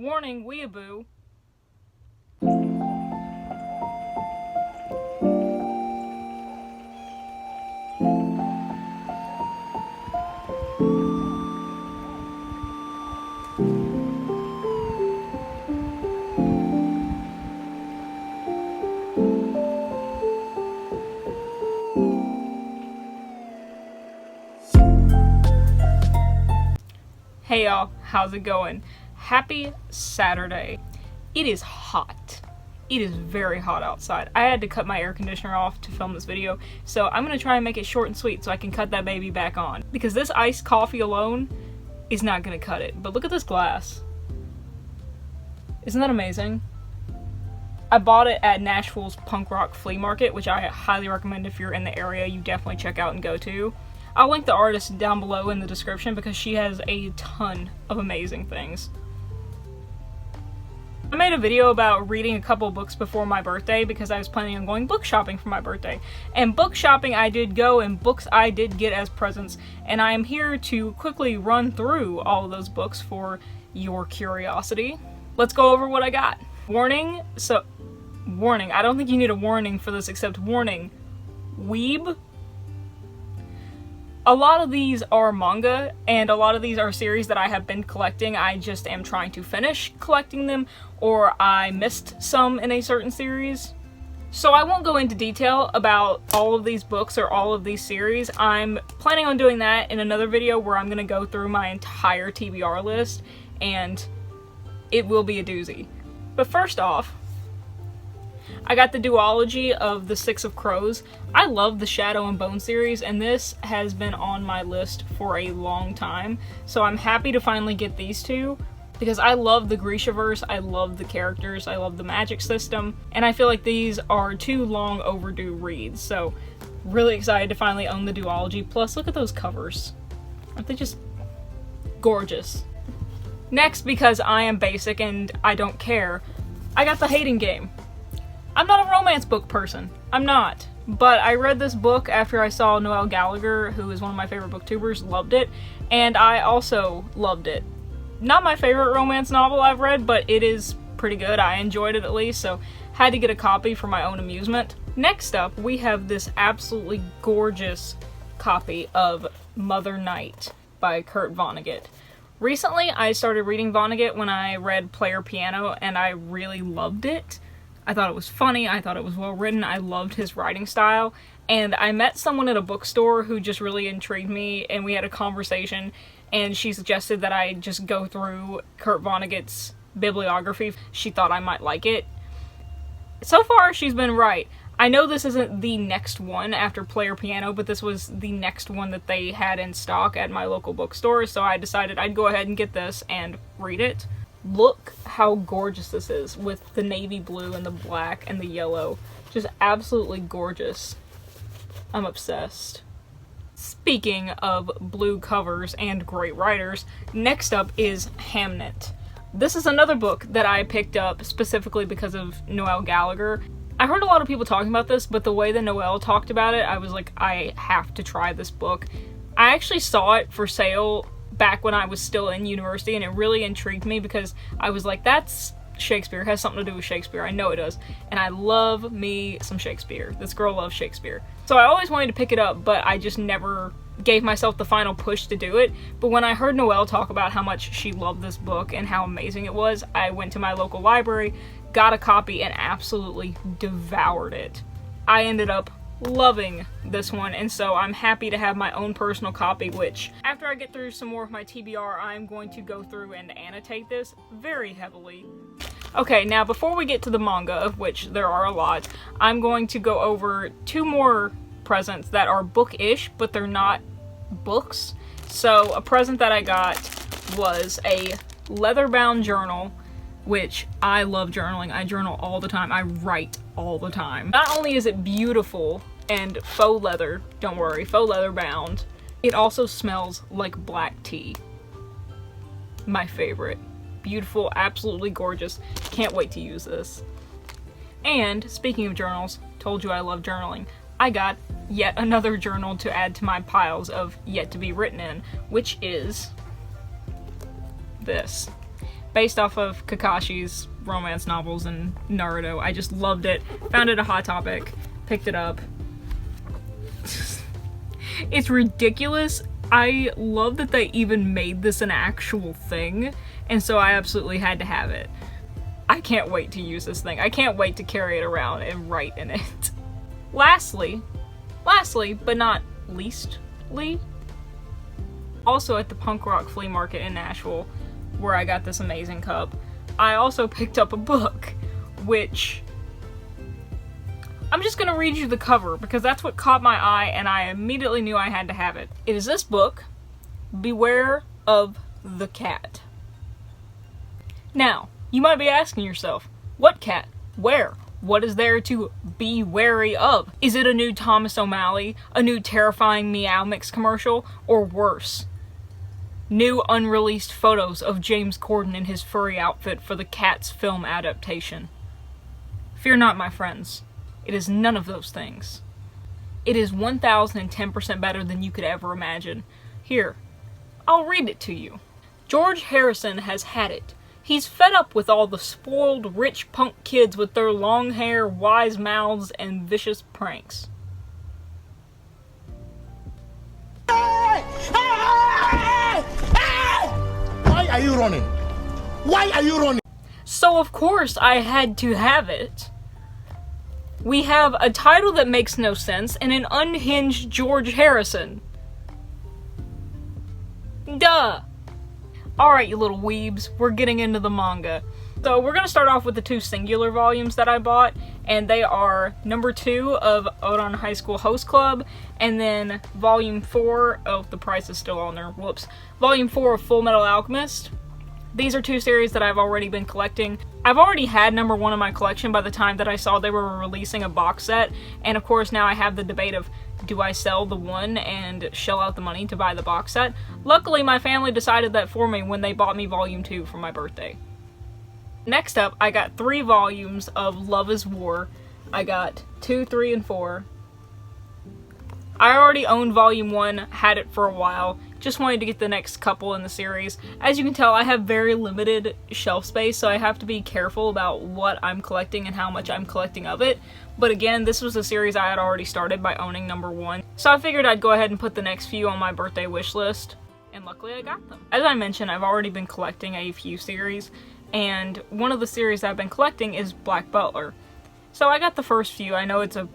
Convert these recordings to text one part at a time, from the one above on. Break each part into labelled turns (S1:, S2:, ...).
S1: Warning, weeaboo. Hey y'all, how's it going? Happy Saturday. It is hot. It is very hot outside. I had to cut my air conditioner off to film this video, so I'm gonna try and make it short and sweet so I can cut that baby back on. Because this iced coffee alone is not gonna cut it. But look at this glass. Isn't that amazing? I bought it at Nashville's punk rock flea market, which I highly recommend if you're in the area. You definitely check out and go to. I'll link the artist down below in the description because she has a ton of amazing things. I made a video about reading a couple books before my birthday because I was planning on going book shopping for my birthday. And book shopping I did go, and books I did get as presents, and I am here to quickly run through all of those books for your curiosity. Let's go over what I got. Warning, I don't think you need a warning for this except warning. Weeb. A lot of these are manga, and a lot of these are series that I have been collecting. I just am trying to finish collecting them, or I missed some in a certain series. So I won't go into detail about all of these books or all of these series. I'm planning on doing that in another video where I'm going to go through my entire TBR list, and it will be a doozy. But first off, I got the duology of The Six of Crows. I love the Shadow and Bone series, and this has been on my list for a long time. So I'm happy to finally get these two, because I love the Grishaverse, I love the characters, I love the magic system, and I feel like these are two long overdue reads. So really excited to finally own the duology. Plus, look at those covers. Aren't they just gorgeous? Next, because I am basic and I don't care, I got The Hating Game. I'm not a romance book person. I'm not. But I read this book after I saw Noelle Gallagher, who is one of my favorite booktubers, loved it, and I also loved it. Not my favorite romance novel I've read, but it is pretty good. I enjoyed it at least, so had to get a copy for my own amusement. Next up, we have this absolutely gorgeous copy of Mother Night by Kurt Vonnegut. Recently, I started reading Vonnegut when I read Player Piano, and I really loved it. I thought it was funny, I thought it was well written, I loved his writing style, and I met someone at a bookstore who just really intrigued me, and we had a conversation, and she suggested that I just go through Kurt Vonnegut's bibliography. She thought I might like it. So far, she's been right. I know this isn't the next one after Player Piano, but this was the next one that they had in stock at my local bookstore, so I decided I'd go ahead and get this and read it. Look how gorgeous this is with the navy blue and the black and the yellow. Just absolutely gorgeous. I'm obsessed. Speaking of blue covers and great writers, next up is Hamnet. This is another book that I picked up specifically because of Noelle Gallagher. I heard a lot of people talking about this, but the way that Noelle talked about it, I was like, I have to try this book. I actually saw it for sale back when I was still in university, and it really intrigued me because I was like, that's Shakespeare, it has something to do with Shakespeare, I know it does, and I love me some Shakespeare. This girl loves Shakespeare. So I always wanted to pick it up, but I just never gave myself the final push to do it. But when I heard Noelle talk about how much she loved this book and how amazing it was, I went to my local library, got a copy, and absolutely devoured it. I ended up loving this one, and so I'm happy to have my own personal copy, which after I get through some more of my TBR, I'm going to go through and annotate this very heavily. Okay, now before we get to the manga, of which there are a lot, I'm going to go over two more presents that are book-ish, but they're not books. So a present that I got was a leather-bound journal, which I love journaling. I journal all the time. I write all the time. Not only is it beautiful and faux leather, don't worry, faux leather bound, it also smells like black tea. My favorite. Beautiful, absolutely gorgeous. Can't wait to use this. And speaking of journals, told you I love journaling. I got yet another journal to add to my piles of yet to be written in, which is this. based off of Kakashi's romance novels and Naruto. I just loved it. Found it a hot topic. Picked it up. It's ridiculous. I love that they even made this an actual thing, and so I absolutely had to have it. I can't wait to use this thing. I can't wait to carry it around and write in it. Lastly, but not leastly, also at the punk rock flea market in Nashville, where I got this amazing cup, I also picked up a book, which I'm just gonna read you the cover because that's what caught my eye and I immediately knew I had to have it. It is this book, Beware of the Cat. Now, you might be asking yourself, what cat? Where? What is there to be wary of? Is it a new Thomas O'Malley, a new terrifying Meow Mix commercial, or worse? New unreleased photos of James Corden in his furry outfit for the Cats film adaptation. Fear not, my friends. It is none of those things. It is 1010% better than you could ever imagine. Here, I'll read it to you. George Harrison has had it. He's fed up with all the spoiled, rich punk kids with their long hair, wise mouths, and vicious pranks.
S2: Why are you running? Why are you running?
S1: So of course I had to have it. We have a title that makes no sense and an unhinged George Harrison. Duh! Alright, you little weebs, we're getting into the manga. So we're gonna start off with the two singular volumes that I bought, and they are number 2 of Odon High School Host Club, and then volume 4, oh, the price is still on there, whoops. Volume 4 of Full Metal Alchemist. These are two series that I've already been collecting. I've already had number 1 in my collection by the time that I saw they were releasing a box set, and of course now I have the debate of, do I sell the one and shell out the money to buy the box set? Luckily, my family decided that for me when they bought me volume 2 for my birthday. Next up, I got 3 volumes of Love is War. I got 2, 3, and 4. I already owned volume 1, had it for a while, just wanted to get the next couple in the series. As you can tell, I have very limited shelf space, so I have to be careful about what I'm collecting and how much I'm collecting of it. But again, this was a series I had already started by owning number 1, so I figured I'd go ahead and put the next few on my birthday wish list, and luckily I got them. As I mentioned, I've already been collecting a few series, and one of the series I've been collecting is Black Butler. So I got the first few. I know it's a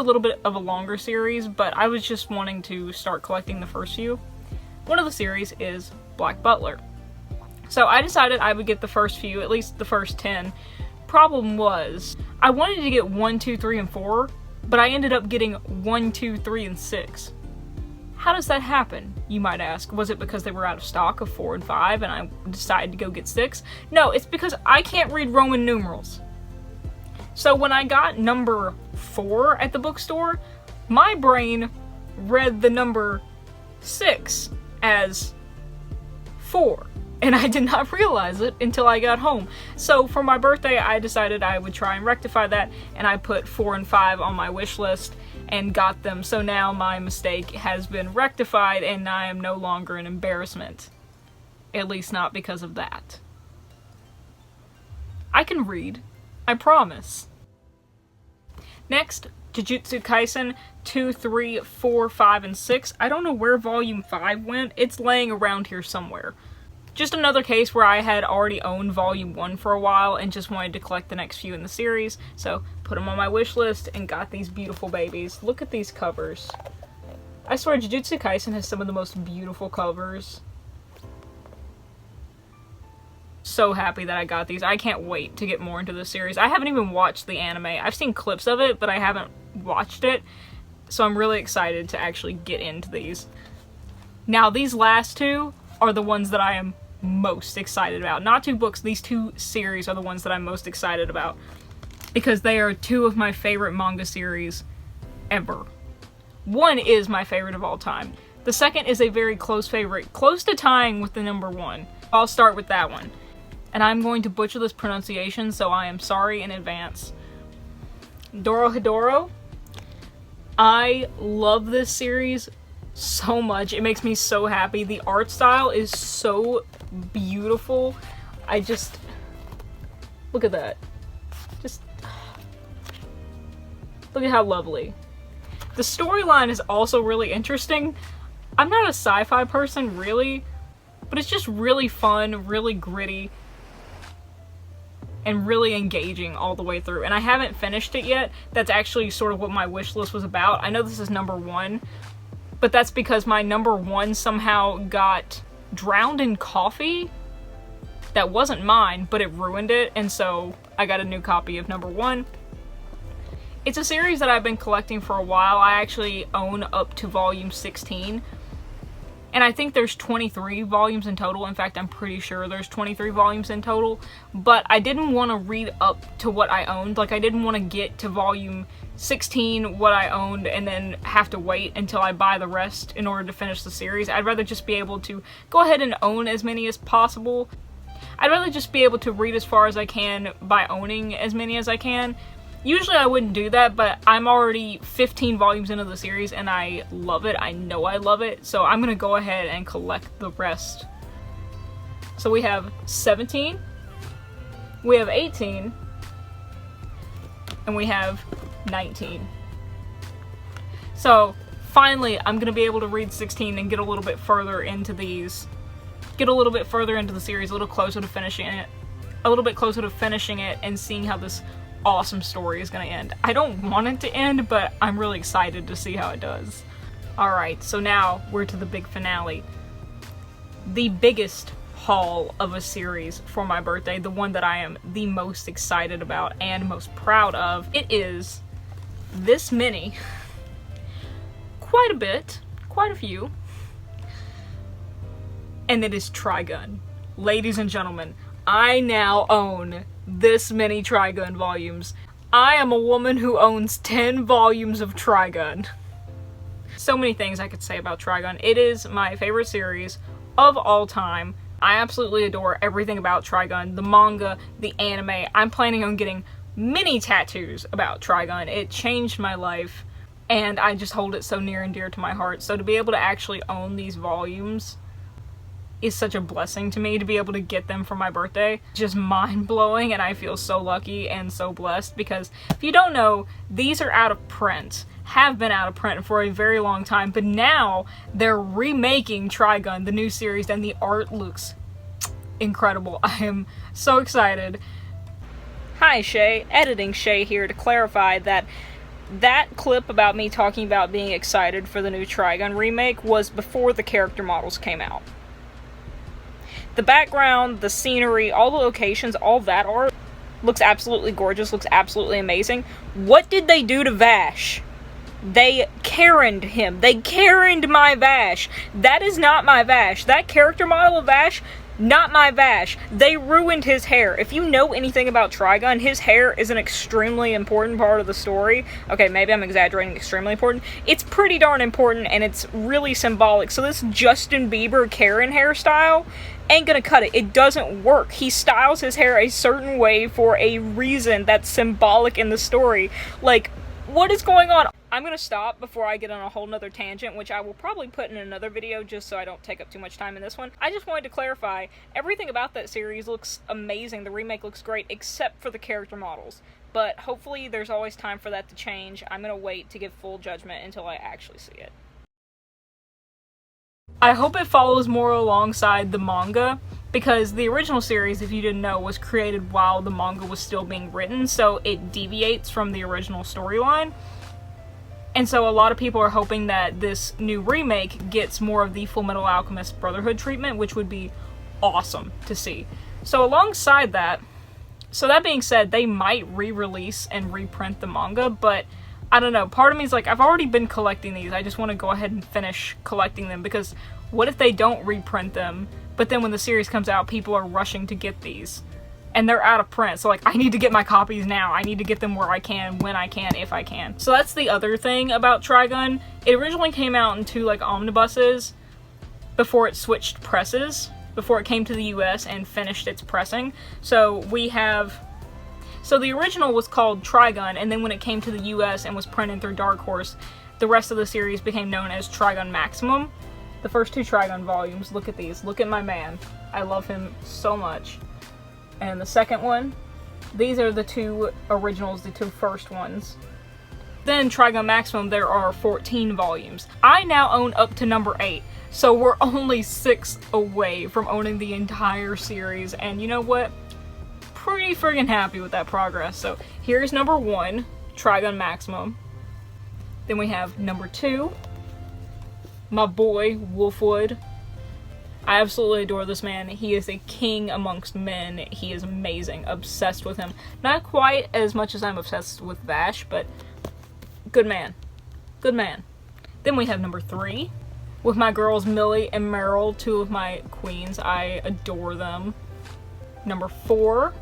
S1: little bit of a longer series, but I was just wanting to start collecting the first few. One of the series is Black Butler. So I decided I would get the first few, at least the first 10. Problem was, I wanted to get 1, 2, 3, and 4, but I ended up getting 1, 2, 3, and 6. How does that happen, you might ask? Was it because they were out of stock of 4 and 5 and I decided to go get 6? No, it's because I can't read Roman numerals. So when I got number 4 at the bookstore, my brain read the number 6 as 4. And I did not realize it until I got home. So for my birthday, I decided I would try and rectify that, and I put 4 and 5 on my wish list and got them. So now my mistake has been rectified and I am no longer an embarrassment. At least not because of that. I can read. I promise. Next, Jujutsu Kaisen 2, 3, 4, 5, and 6. I don't know where volume 5 went. It's laying around here somewhere. Just another case where I had already owned volume 1 for a while and just wanted to collect the next few in the series. So, put them on my wish list and got these beautiful babies. Look at these covers. I swear, Jujutsu Kaisen has some of the most beautiful covers. So happy that I got these. I can't wait to get more into this series. I haven't even watched the anime. I've seen clips of it, but I haven't watched it. So I'm really excited to actually get into these. Now, these last two are the ones that I am most excited about. Not 2 books, these 2 series are the ones that I'm most excited about. Because they are 2 of my favorite manga series ever. One is my favorite of all time. The second is a very close favorite, close to tying with the number 1. I'll start with that one. And I'm going to butcher this pronunciation, so I am sorry in advance. Dorohedoro. I love this series so much. It makes me so happy. The art style is so beautiful. I just, look at that. Just, look at how lovely. The storyline is also really interesting. I'm not a sci-fi person, really, but it's just really fun, really gritty, and really engaging all the way through. And I haven't finished it yet. That's actually sort of what my wish list was about. I know this is number 1, but that's because my number 1 somehow got drowned in coffee. That wasn't mine, but it ruined it, and so I got a new copy of number 1. It's a series that I've been collecting for a while. I actually own up to volume 16. And I think there's 23 volumes in total. In fact, I'm pretty sure there's 23 volumes in total. But I didn't want to read up to what I owned. Like, I didn't want to get to volume 16, what I owned, and then have to wait until I buy the rest in order to finish the series. I'd rather just be able to go ahead and own as many as possible. I'd rather just be able to read as far as I can by owning as many as I can. Usually I wouldn't do that, but I'm already 15 volumes into the series and I love it. I know I love it, so I'm gonna go ahead and collect the rest. So we have 17, we have 18, and we have 19. So finally I'm gonna be able to read 16 and get a little bit further into these. Get a little bit further into the series, a little closer to finishing it. A little bit closer to finishing it and seeing how this awesome story is gonna end. I don't want it to end, but I'm really excited to see how it does. Alright, so now we're to the big finale. The biggest haul of a series for my birthday, the one that I am the most excited about and most proud of. It is this many. Quite a bit. Quite a few. And it is Trigun. Ladies and gentlemen, I now own this many Trigun volumes. I am a woman who owns 10 volumes of Trigun. So many things I could say about Trigun. It is my favorite series of all time. I absolutely adore everything about Trigun. The manga, the anime. I'm planning on getting many tattoos about Trigun. It changed my life, and I just hold it so near and dear to my heart. So to be able to actually own these volumes is such a blessing to me, to be able to get them for my birthday. Just mind-blowing, and I feel so lucky and so blessed, because if you don't know, these are out of print. Have been out of print for a very long time, but now they're remaking Trigun, the new series, and the art looks incredible. I am so excited. Hi Chey, editing Chey here to clarify that clip about me talking about being excited for the new Trigun remake was before the character models came out. The background, the scenery, all the locations, all that art looks absolutely gorgeous, looks absolutely amazing. What did they do to Vash? They Karen'd him. They Karen'd my Vash. That is not my Vash. That character model of Vash, not my Vash. They ruined his hair. If you know anything about Trigun, his hair is an extremely important part of the story. Okay, maybe I'm exaggerating extremely important. It's pretty darn important, and it's really symbolic. So this Justin Bieber Karen hairstyle ain't gonna cut it. It doesn't work. He styles his hair a certain way for a reason that's symbolic in the story. Like, what is going on? I'm gonna stop before I get on a whole nother tangent, which I will probably put in another video just so I don't take up too much time in this one. I just wanted to clarify, everything about that series looks amazing. The remake looks great, except for the character models. But hopefully there's always time for that to change. I'm gonna wait to give full judgment until I actually see it. I hope it follows more alongside the manga, because the original series, if you didn't know, was created while the manga was still being written, so it deviates from the original storyline. And so a lot of people are hoping that this new remake gets more of the Fullmetal Alchemist Brotherhood treatment, which would be awesome to see. So alongside that, so that being said, they might re-release and reprint the manga, but I don't know, part of me is like, I've already been collecting these, I just want to go ahead and finish collecting them, because what if they don't reprint them, but then when the series comes out, people are rushing to get these, and they're out of print, so like, I need to get my copies now, I need to get them where I can, when I can, if I can. So that's the other thing about Trigun. It originally came out in 2 like omnibuses before it switched presses, before it came to the US and finished its pressing. So we have, so the original was called Trigun, and then when it came to the US and was printed through Dark Horse, the rest of the series became known as Trigun Maximum. The first 2 Trigun volumes, look at these, look at my man. I love him so much. And the second one, these are the two originals, the two first ones. Then Trigun Maximum, there are 14 volumes. I now own up to number 8, so we're only 6 away from owning the entire series, and you know what? Pretty friggin' happy with that progress. So here's number 1, Trigun Maximum. Then we have number 2, my boy, Wolfwood. I absolutely adore this man. He is a king amongst men. He is amazing. Obsessed with him. Not quite as much as I'm obsessed with Vash, but good man. Good man. Then we have number 3, with my girls Millie and Meryl, 2 of my queens. I adore them. Number 4.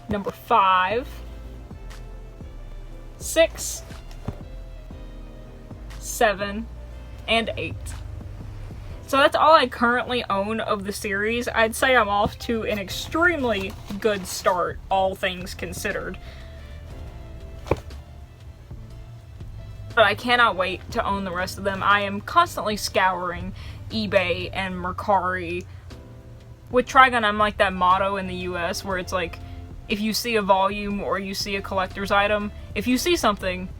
S1: Number 5. 6. 7. And 8. So that's all I currently own of the series. I'd say I'm off to an extremely good start, all things considered. But I cannot wait to own the rest of them. I am constantly scouring eBay and Mercari. With Trigun, I'm like that motto in the US where it's like, if you see a volume or you see a collector's item, if you see something,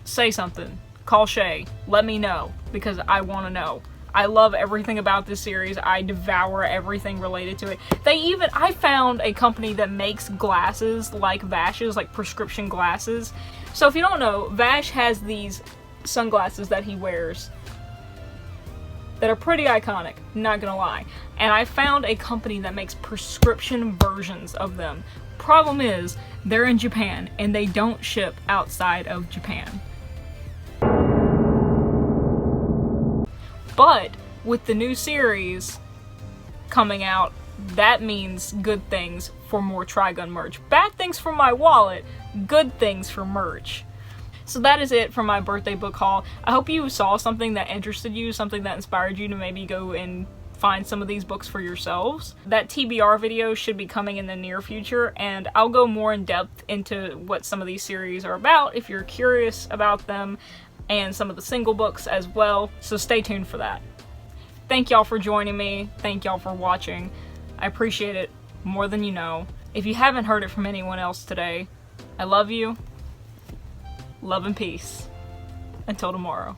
S1: say something. Call Chey. Let me know, because I want to know. I love everything about this series. I devour everything related to it. I found a company that makes glasses like Vash's, like prescription glasses. So if you don't know, Vash has these sunglasses that he wears that are pretty iconic, not gonna lie. And I found a company that makes prescription versions of them. Problem is, they're in Japan and they don't ship outside of Japan. But with the new series coming out, that means good things for more Trigun merch. Bad things for my wallet, good things for merch. So that is it for my birthday book haul. I hope you saw something that interested you, something that inspired you to maybe go and find some of these books for yourselves. That TBR video should be coming in the near future, and I'll go more in depth into what some of these series are about if you're curious about them, and some of the single books as well, so stay tuned for that. Thank y'all for joining me. Thank y'all for watching. I appreciate it more than you know. If you haven't heard it from anyone else today, I love you. Love and peace. Until tomorrow.